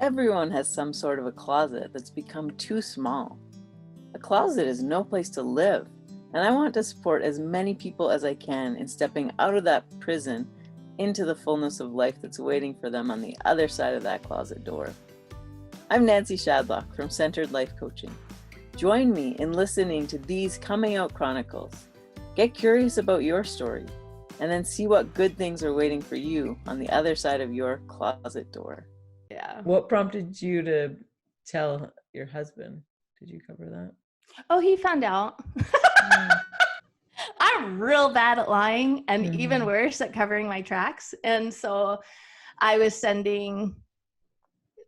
Everyone has some sort of a closet that's become too small. A closet is no place to live, and I want to support as many people as I can in stepping out of that prison into the fullness of life that's waiting for them on the other side of that closet door. I'm Nancy Shadlock from Centered Life Coaching. Join me in listening to these Coming Out Chronicles. Get curious about your story, and then see what good things are waiting for you on the other side of your closet door. Yeah. What prompted you to tell your husband? Did you cover that? Oh, he found out. I'm real bad at lying and even worse at covering my tracks. And so I was sending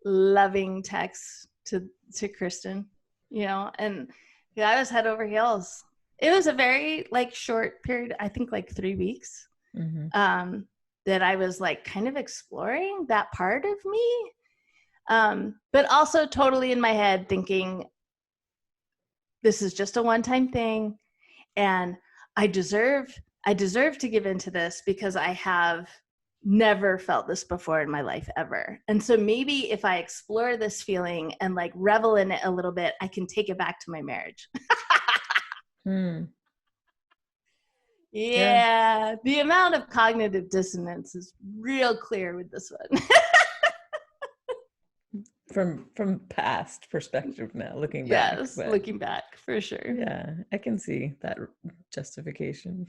loving texts to Kristen, and I was head over heels. It was a very short period, I think 3 weeks, that I was kind of exploring that part of me. But also totally in my head thinking, this is just a one-time thing, and I deserve to give into this because I have never felt this before in my life ever. And so maybe if I explore this feeling and revel in it a little bit, I can take it back to my marriage. Yeah, the amount of cognitive dissonance is real clear with this one. From past perspective now, looking back. Yes, looking back, for sure. Yeah, I can see that justification.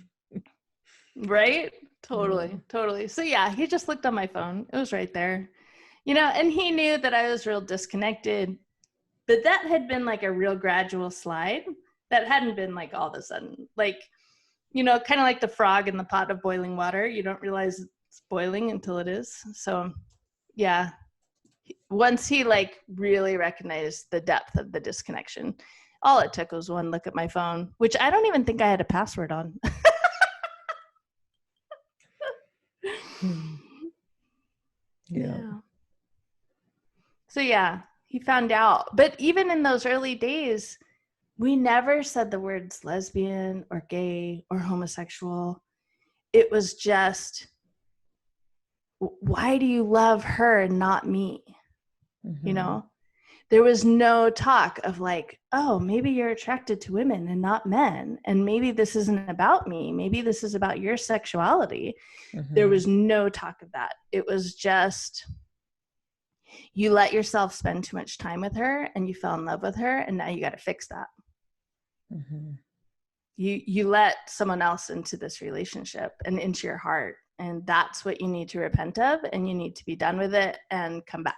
Right? Totally. So yeah, he just looked on my phone. It was right there. And he knew that I was real disconnected, but that had been a real gradual slide. That hadn't been all of a sudden. Kind of like the frog in the pot of boiling water. You don't realize it's boiling until it is. So yeah, once he really recognized the depth of the disconnection, all it took was one look at my phone, which I don't even think I had a password on. Yeah. So yeah, he found out. But even in those early days, we never said the words lesbian or gay or homosexual. It was just, why do you love her and not me? There was no talk of oh, maybe you're attracted to women and not men. And maybe this isn't about me. Maybe this is about your sexuality. There was no talk of that. It was just, you let yourself spend too much time with her and you fell in love with her. And now you got to fix that. You let someone else into this relationship and into your heart. And that's what you need to repent of. And you need to be done with it and come back.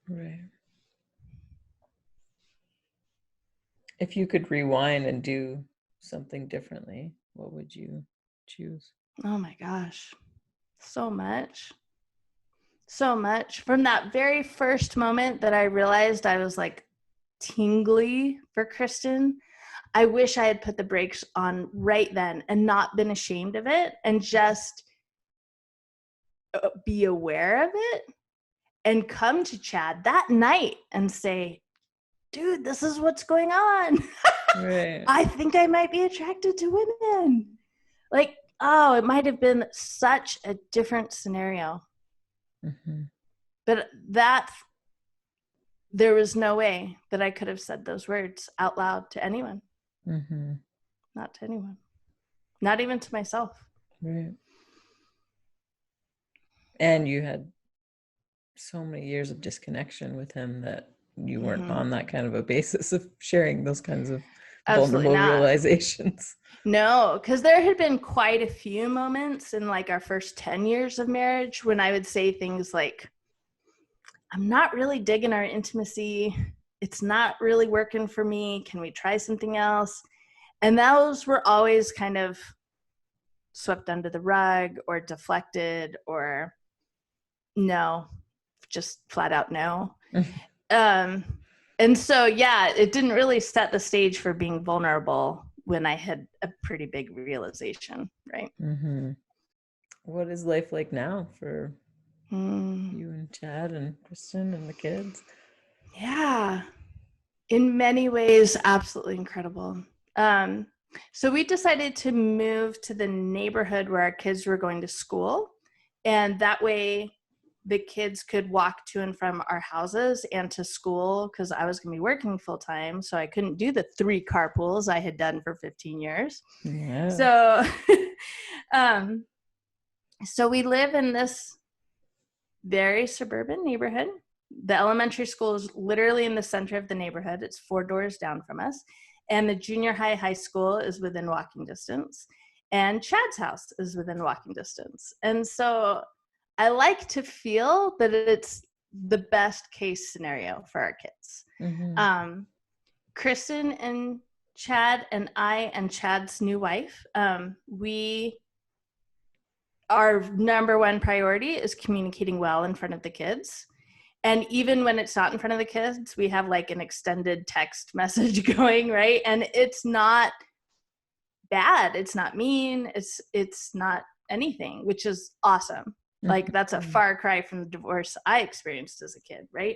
Right. If you could rewind and do something differently, what would you choose? Oh my gosh. So much. From that very first moment that I realized I was tingly for Kristen, I wish I had put the brakes on right then and not been ashamed of it and just be aware of it and come to Chad that night and say, dude, this is what's going on. Right. I think I might be attracted to women. It might have been such a different scenario. But there was no way that I could have said those words out loud to anyone. Not to anyone. Not even to myself. Right. And you had so many years of disconnection with him that you weren't on that kind of a basis of sharing those kinds of vulnerable realizations. No, because there had been quite a few moments in our first 10 years of marriage when I would say things like, I'm not really digging our intimacy. It's not really working for me. Can we try something else? And those were always kind of swept under the rug or deflected or no, just flat out no. And so, yeah, it didn't really set the stage for being vulnerable when I had a pretty big realization, right? What is life like now for you and Chad and Kristen and the kids? Yeah, in many ways, absolutely incredible. So we decided to move to the neighborhood where our kids were going to school. And that way the kids could walk to and from our houses and to school, because I was going to be working full time. So I couldn't do the 3 carpools I had done for 15 years. Yeah. So, so we live in this very suburban neighborhood. The elementary school is literally in the center of the neighborhood. It's 4 doors down from us. And the junior high school is within walking distance. And Chad's house is within walking distance. And so I like to feel that it's the best case scenario for our kids. Mm-hmm. Kristen and Chad and I and Chad's new wife, our number one priority is communicating well in front of the kids. And even when it's not in front of the kids, we have like an extended text message going, right? And it's not bad. It's not mean. It's not anything, which is awesome. Like that's a far cry from the divorce I experienced as a kid, right?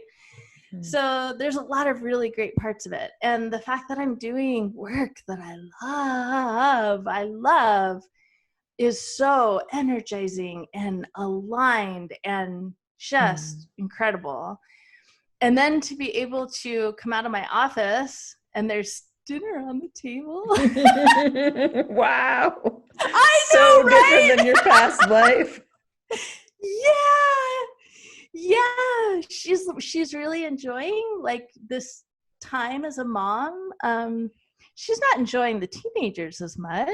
Mm-hmm. So there's a lot of really great parts of it. And the fact that I'm doing work that I love is so energizing and aligned and just incredible. And then to be able to come out of my office and there's dinner on the table. Wow. I know, so right? Different than your past life. Yeah. She's really enjoying like this time as a mom. She's not enjoying the teenagers as much.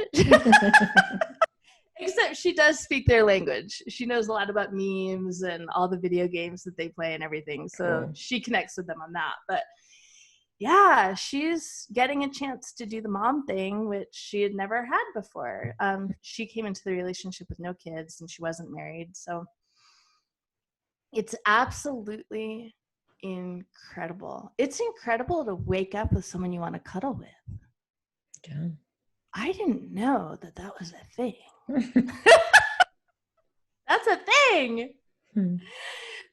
Except she does speak their language. She knows a lot about memes and all the video games that they play and everything. So she connects with them on that. But yeah, she's getting a chance to do the mom thing, which she had never had before. She came into the relationship with no kids and she wasn't married. So it's absolutely incredible. It's incredible to wake up with someone you want to cuddle with. Yeah. I didn't know that was a thing. That's a thing.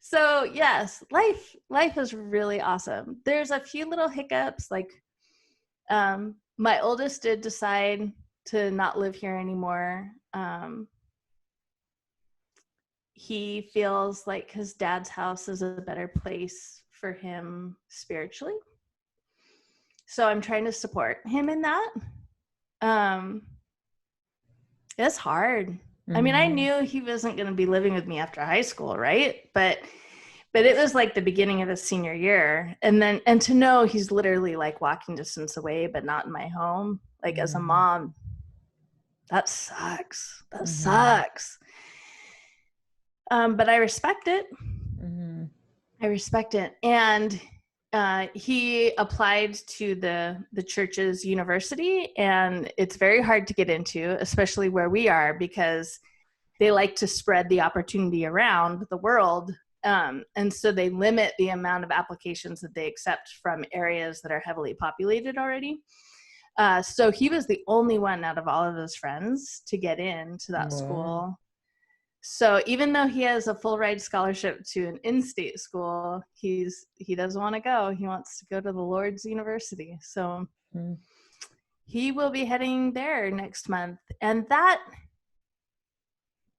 So yes, life is really awesome. There's a few little hiccups, like my oldest did decide to not live here anymore. He feels like his dad's house is a better place for him spiritually. So I'm trying to support him in that. It's hard. Mm-hmm. I mean, I knew he wasn't going to be living with me after high school, right? But it was like the beginning of his senior year. And to know he's literally like walking distance away, but not in my home, like as a mom, that sucks. That sucks. But I respect it. I respect it. And he applied to the church's university, and it's very hard to get into, especially where we are, because they like to spread the opportunity around the world. And so they limit the amount of applications that they accept from areas that are heavily populated already. So he was the only one out of all of his friends to get into that school. So even though he has a full ride scholarship to an in-state school, he doesn't want to go. He wants to go to the Lord's University. So he will be heading there next month. And that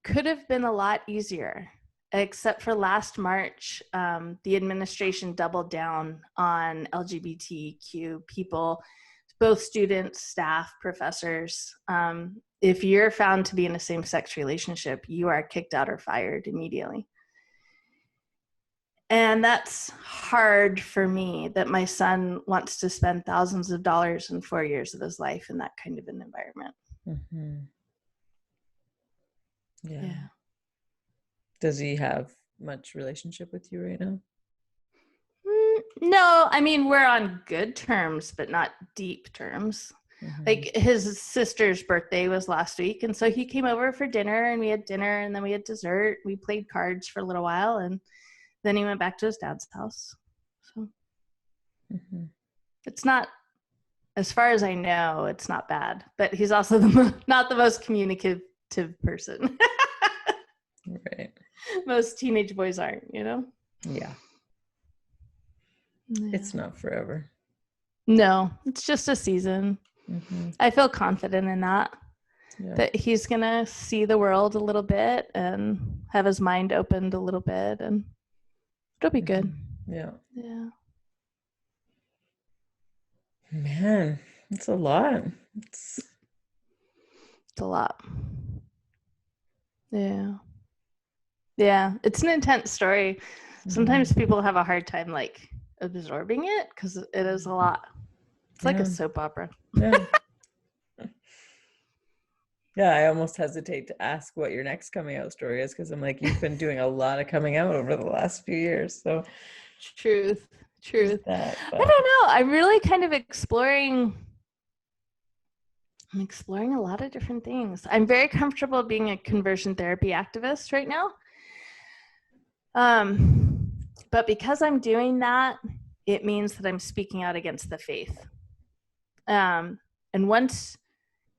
could have been a lot easier, except for last March, the administration doubled down on LGBTQ people, both students, staff, professors. If you're found to be in a same-sex relationship, you are kicked out or fired immediately. And that's hard for me, that my son wants to spend thousands of dollars in 4 years of his life in that kind of an environment. Yeah. Does he have much relationship with you right now? No, I mean, we're on good terms, but not deep terms. Like his sister's birthday was last week, and so he came over for dinner, and we had dinner, and then we had dessert. We played cards for a little while, and then he went back to his dad's house. So it's not, as far as I know, it's not bad. But he's also not the most communicative person. Right. Most teenage boys aren't, you know? Yeah. It's not forever. No, it's just a season. I feel confident in that. that he's going to see the world a little bit and have his mind opened a little bit, and it'll be good. Yeah. Yeah. Man, it's a lot. It's a lot. Yeah. Yeah. It's an intense story. Sometimes people have a hard time like absorbing it because it is a lot. It's like a soap opera. Yeah. Yeah, I almost hesitate to ask what your next coming out story is because I'm like, you've been doing a lot of coming out over the last few years. So Truth. That, I don't know. I'm really kind of exploring a lot of different things. I'm very comfortable being a conversion therapy activist right now. But because I'm doing that, it means that I'm speaking out against the faith. And once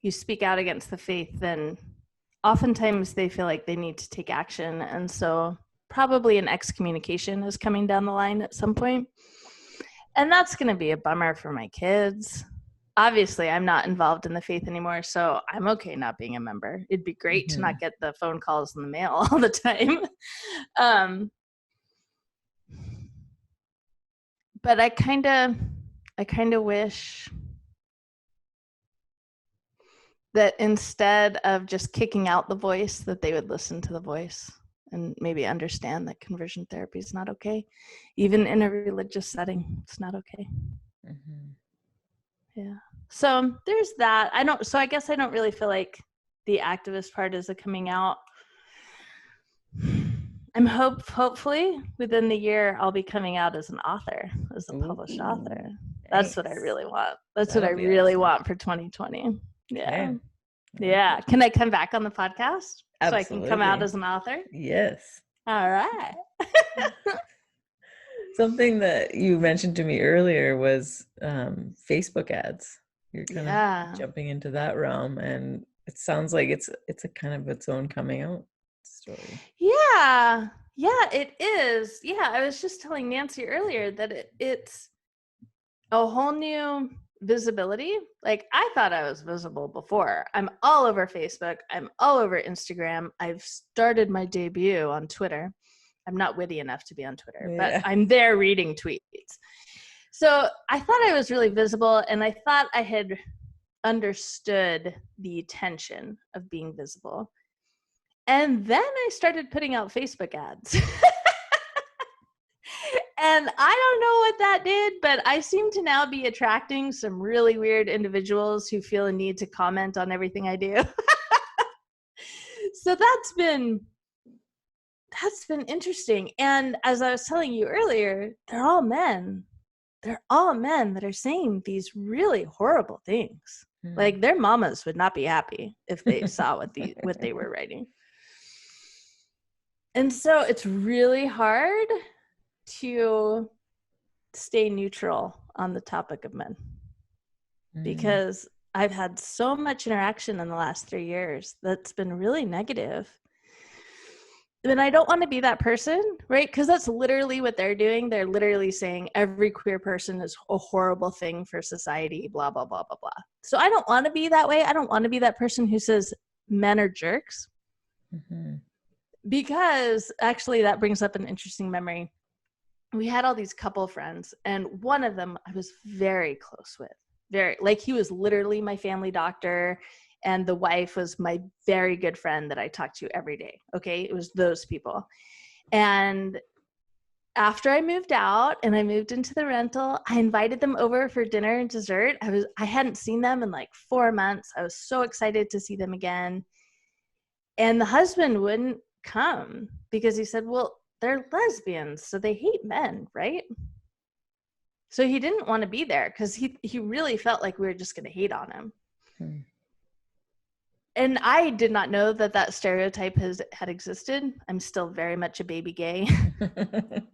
you speak out against the faith, then oftentimes they feel like they need to take action. And so probably an excommunication is coming down the line at some point. And that's going to be a bummer for my kids. Obviously, I'm not involved in the faith anymore, so I'm okay not being a member. It'd be great to not get the phone calls in the mail all the time. But I kind of wish that instead of just kicking out the voice, that they would listen to the voice and maybe understand that conversion therapy is not okay. Even in a religious setting, it's not okay. Yeah. So there's that. I guess I don't really feel like the activist part is a coming out. I'm hopefully within the year I'll be coming out as an author, as a published author. That's what I really want. That's what I really want for 2020. Yeah. Okay. Yeah. Can I come back on the podcast? Absolutely. So I can come out as an author? Yes. All right. Something that you mentioned to me earlier was Facebook ads. You're kind of jumping into that realm, and it sounds like it's a kind of its own coming out story. Yeah, it is. Yeah, I was just telling Nancy earlier that it's a whole new visibility. Like, I thought I was visible before. I'm all over Facebook. I'm all over Instagram. I've started my debut on Twitter. I'm not witty enough to be on Twitter, but I'm there reading tweets. So I thought I was really visible, and I thought I had understood the tension of being visible. And then I started putting out Facebook ads. And I don't know what that did, but I seem to now be attracting some really weird individuals who feel a need to comment on everything I do. So that's been interesting. And as I was telling you earlier, they're all men. They're all men that are saying these really horrible things. Like, their mamas would not be happy if they saw what they were writing. And so it's really hard to stay neutral on the topic of men, because I've had so much interaction in the last 3 years that's been really negative. And I don't want to be that person, right? Because that's literally what they're doing. They're literally saying every queer person is a horrible thing for society, blah, blah, blah, blah, blah. So I don't want to be that way. I don't want to be that person who says men are jerks. Because actually that brings up an interesting memory. We had all these couple friends, and one of them I was very close with. He was literally my family doctor. And the wife was my very good friend that I talked to every day. Okay. It was those people. And after I moved out and I moved into the rental, I invited them over for dinner and dessert. I hadn't seen them in like 4 months. I was so excited to see them again. And the husband wouldn't come because he said, well, they're lesbians, so they hate men, right? So he didn't want to be there because he really felt like we were just going to hate on him. And I did not know that stereotype had existed. I'm still very much a baby gay. There's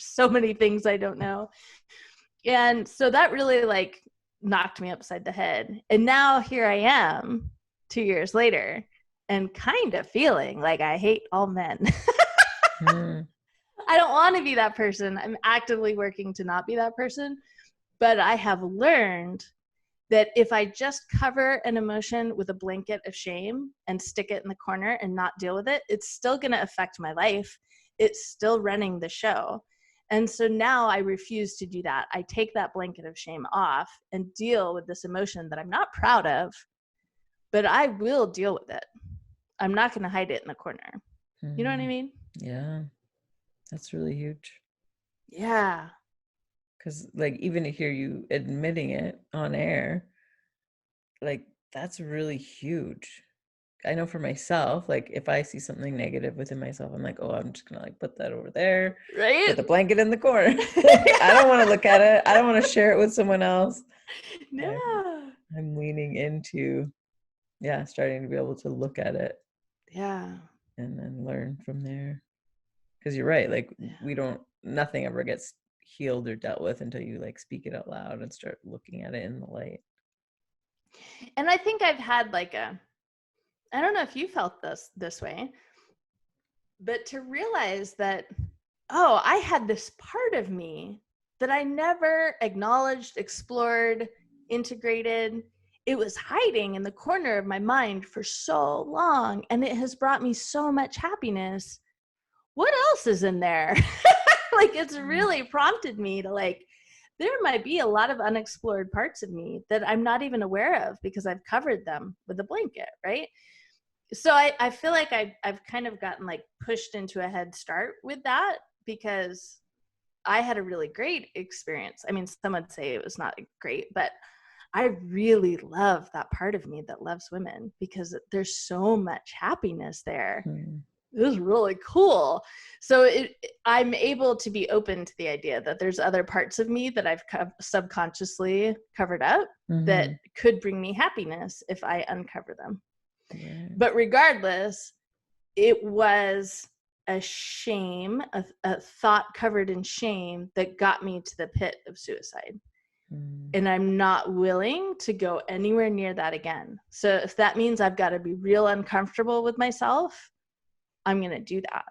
so many things I don't know. And so that really like knocked me upside the head. And now here I am 2 years later and kind of feeling like I hate all men. I don't want to be that person. I'm actively working to not be that person. But I have learned that if I just cover an emotion with a blanket of shame and stick it in the corner and not deal with it, it's still going to affect my life. It's still running the show. And so now I refuse to do that. I take that blanket of shame off and deal with this emotion that I'm not proud of, but I will deal with it. I'm not going to hide it in the corner. You know what I mean? Yeah. That's really huge. Yeah. Because like even to hear you admitting it on air, like that's really huge. I know for myself, like if I see something negative within myself, I'm like, oh, I'm just gonna like put that over there, right? Put the blanket in the corner. I don't want to look at it. I don't want to share it with someone else. Yeah. I'm leaning into, starting to be able to look at it. Yeah. And then learn from there. Because you're right, like nothing ever gets healed or dealt with until you like speak it out loud and start looking at it in the light. And I think I've had like I don't know if you felt this way, but to realize that, oh, I had this part of me that I never acknowledged, explored, integrated. It was hiding in the corner of my mind for so long, and it has brought me so much happiness. What else is in there? Like, it's really prompted me to like, there might be a lot of unexplored parts of me that I'm not even aware of because I've covered them with a blanket, right? So I feel like I've kind of gotten like pushed into a head start with that because I had a really great experience. I mean, some would say it was not great, but I really love that part of me that loves women because there's so much happiness there. It was really cool. So I'm able to be open to the idea that there's other parts of me that I've subconsciously covered up that could bring me happiness if I uncover them. Right. But regardless, it was a shame, a thought covered in shame that got me to the pit of suicide. And I'm not willing to go anywhere near that again. So if that means I've got to be real uncomfortable with myself, I'm going to do that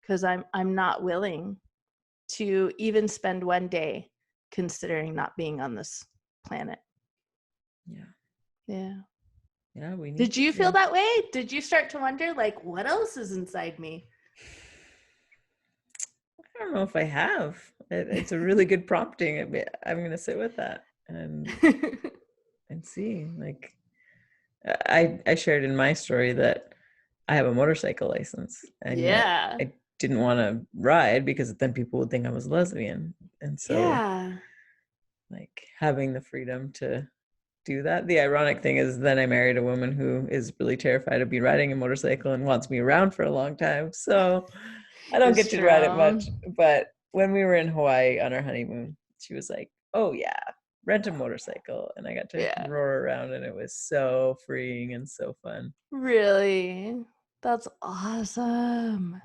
because I'm not willing to even spend one day considering not being on this planet. Yeah. Did you feel that way? Did you start to wonder, like, what else is inside me? I don't know if I have. It's a really good prompting. I'm going to sit with that and see. Like, I shared in my story that I have a motorcycle license, and yet I didn't want to ride because then people would think I was a lesbian. And so, like, having the freedom to do that. The ironic thing is then I married a woman who is really terrified of me riding a motorcycle and wants me around for a long time. So I don't get to ride it much. But when we were in Hawaii on our honeymoon, she was like, oh yeah, rent a motorcycle. And I got to roar around, and it was so freeing and so fun. Really? That's awesome.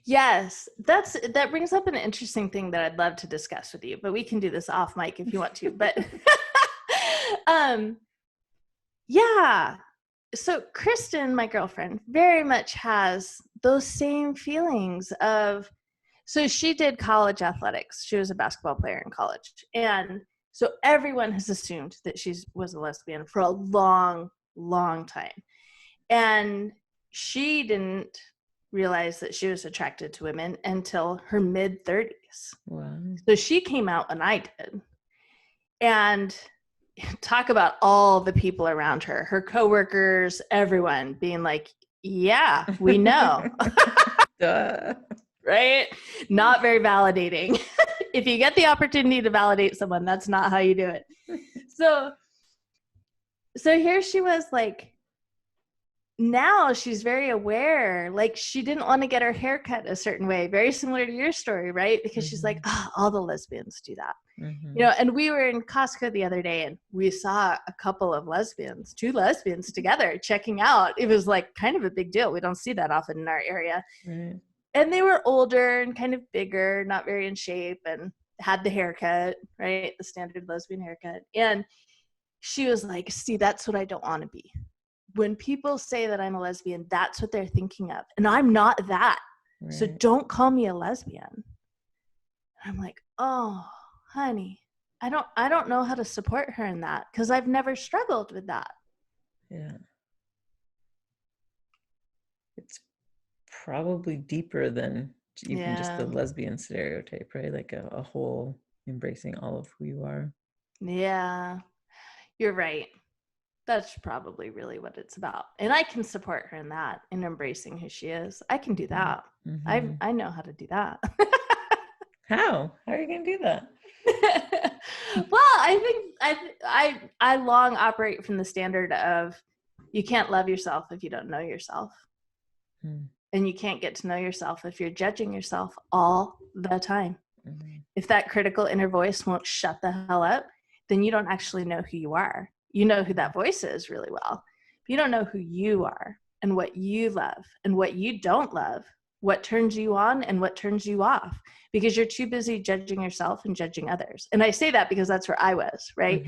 Yes, that brings up an interesting thing that I'd love to discuss with you, but we can do this off mic if you want to. But so Kristen, my girlfriend, very much has those same feelings of, so she did college athletics. She was a basketball player in college. And so everyone has assumed that she was a lesbian for a long, long time. And she didn't realize that she was attracted to women until her mid-30s. Wow. So she came out when I did. And talk about all the people around her, her coworkers, everyone being like, yeah, we know. Right? Not very validating. If you get the opportunity to validate someone, that's not how you do it. So here she was, like, now she's very aware. Like, she didn't want to get her hair cut a certain way, very similar to your story, right? Because she's like, oh, all the lesbians do that. You know, and we were in Costco the other day and we saw a couple of lesbians, 2 lesbians together checking out. It was like kind of a big deal. We don't see that often in our area. And they were older and kind of bigger, not very in shape, and had the haircut, right? The standard lesbian haircut. And she was like, see, that's what I don't want to be. When people say that I'm a lesbian, that's what they're thinking of. And I'm not that. Right. So don't call me a lesbian. I'm like, oh, honey, I don't know how to support her in that because I've never struggled with that. Yeah. It's probably deeper than even just the lesbian stereotype, right? Like a whole embracing all of who you are. Yeah, you're right. That's probably really what it's about. And I can support her in that, in embracing who she is. I can do that. Mm-hmm. I know how to do that. How are you going to do that? Well, I think I long operate from the standard of you can't love yourself if you don't know yourself. And you can't get to know yourself if you're judging yourself all the time. If that critical inner voice won't shut the hell up, then you don't actually know who you are. You know who that voice is really well. But you don't know who you are and what you love and what you don't love, what turns you on and what turns you off, because you're too busy judging yourself and judging others. And I say that because that's where I was, right?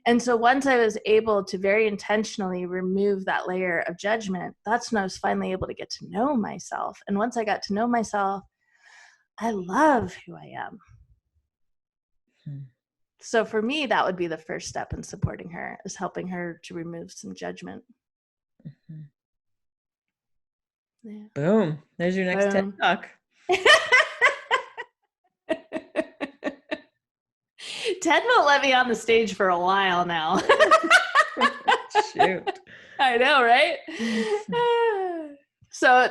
And so once I was able to very intentionally remove that layer of judgment, that's when I was finally able to get to know myself. And once I got to know myself, I love who I am. So for me, that would be the first step in supporting her, is helping her to remove some judgment. Yeah. Boom. There's your next TED Talk. Ted won't let me on the stage for a while now. Shoot. I know, right? So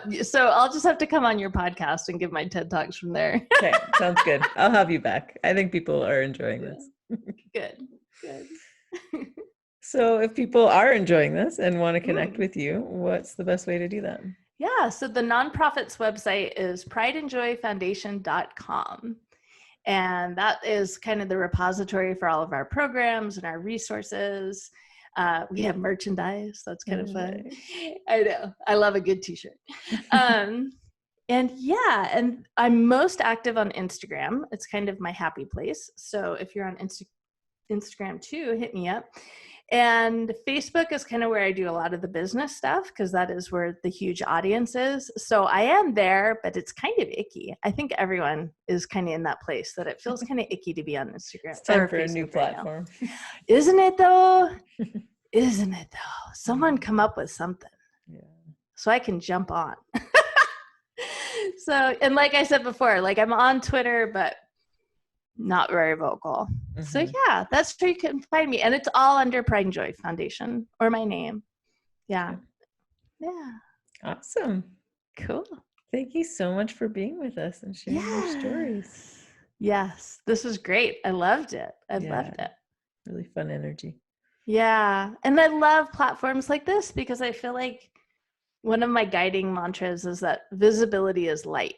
I'll just have to come on your podcast and give my TED Talks from there. Okay, sounds good. I'll have you back. I think people are enjoying this. Good. So if people are enjoying this and want to connect with you, what's the best way to do that? Yeah, so the nonprofit's website is prideandjoyfoundation.com. And that is kind of the repository for all of our programs and our resources. We have merchandise. That's kind of fun. I know. I love a good t-shirt. And I'm most active on Instagram. It's kind of my happy place. So if you're on Instagram too, hit me up. And Facebook is kind of where I do a lot of the business stuff, because that is where the huge audience is. So I am there, but it's kind of icky. I think everyone is kind of in that place that it feels kind of icky to be on Instagram. It's time for a new platform. Isn't it though? Someone come up with something. Yeah. So I can jump on. So, and like I said before, like I'm on Twitter, but not very vocal. So yeah, that's where you can find me. And it's all under Pride and Joy Foundation, or my name. Yeah. Awesome. Cool. Thank you so much for being with us and sharing your stories. Yes, this was great. I loved it. Loved it. Really fun energy. Yeah. And I love platforms like this because I feel like one of my guiding mantras is that visibility is light.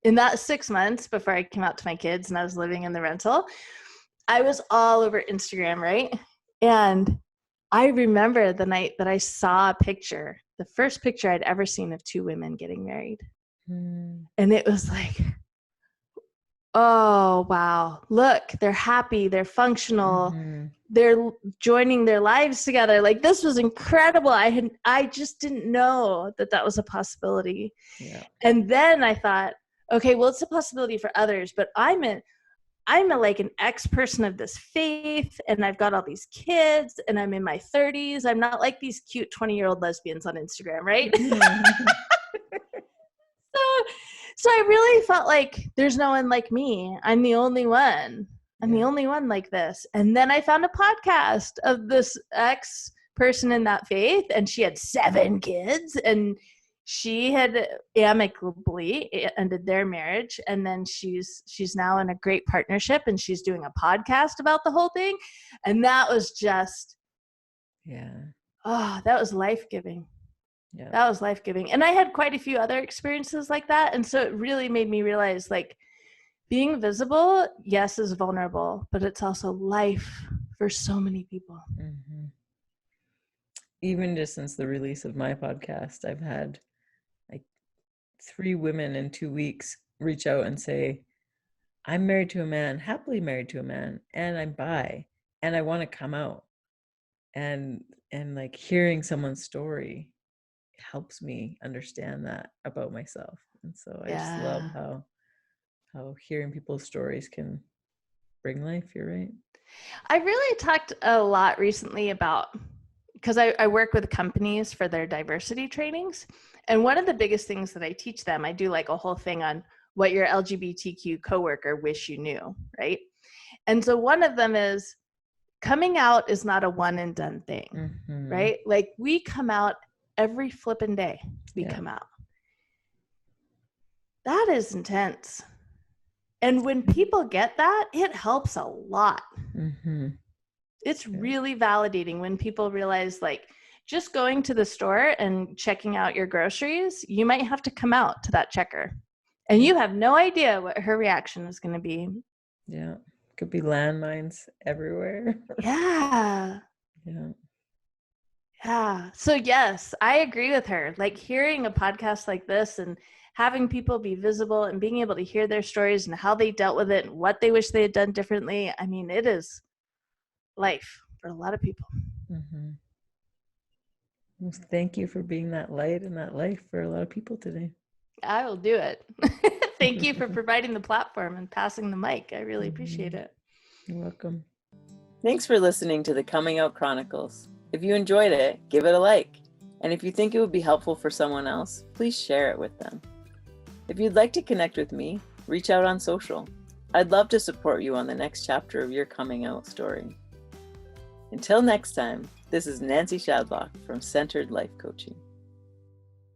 In that 6 months before I came out to my kids and I was living in the rental, I was all over Instagram, right? And I remember the night that I saw a picture, the first picture I'd ever seen of two women getting married. And it was like, oh, wow, look, they're happy, they're functional, they're joining their lives together. Like, this was incredible. I just didn't know that was a possibility. Yeah. And then I thought, okay, well, it's a possibility for others, but I'm like an ex-person of this faith, and I've got all these kids, and I'm in my 30s. I'm not like these cute 20-year-old lesbians on Instagram, right? So I really felt like there's no one like me. I'm the only one. I'm the only one like this. And then I found a podcast of this ex-person in that faith, and she had 7 kids, and she had amicably ended their marriage, and then she's now in a great partnership, and she's doing a podcast about the whole thing. And that was just, that was life-giving. Yeah. That was life-giving. And I had quite a few other experiences like that. And so it really made me realize, like, being visible, yes, is vulnerable, but it's also life for so many people. Even just since the release of my podcast, I've had like 3 women in 2 weeks reach out and say, I'm married to a man, happily married to a man, and I'm bi, and I want to come out. And like hearing someone's story helps me understand that about myself. And so I just love how hearing people's stories can bring life. You're right. I really talked a lot recently about, because I work with companies for their diversity trainings. And one of the biggest things that I teach them, I do like a whole thing on what your LGBTQ coworker wish you knew, right? And so one of them is coming out is not a one and done thing, right? Like we come out every flipping day, we come out. That is intense. And when people get that, it helps a lot. It's really validating when people realize, like, just going to the store and checking out your groceries, you might have to come out to that checker. And you have no idea what her reaction is going to be. Yeah. Could be landmines everywhere. Yeah. So yes, I agree with her. Like hearing a podcast like this and having people be visible and being able to hear their stories and how they dealt with it and what they wish they had done differently. I mean, it is life for a lot of people. Well, thank you for being that light and that life for a lot of people today. I will do it. Thank you for providing the platform and passing the mic. I really appreciate it. You're welcome. Thanks for listening to the Coming Out Chronicles. If you enjoyed it, give it a like. And if you think it would be helpful for someone else, please share it with them. If you'd like to connect with me, reach out on social. I'd love to support you on the next chapter of your coming out story. Until next time, this is Nancy Shadlock from Centered Life Coaching.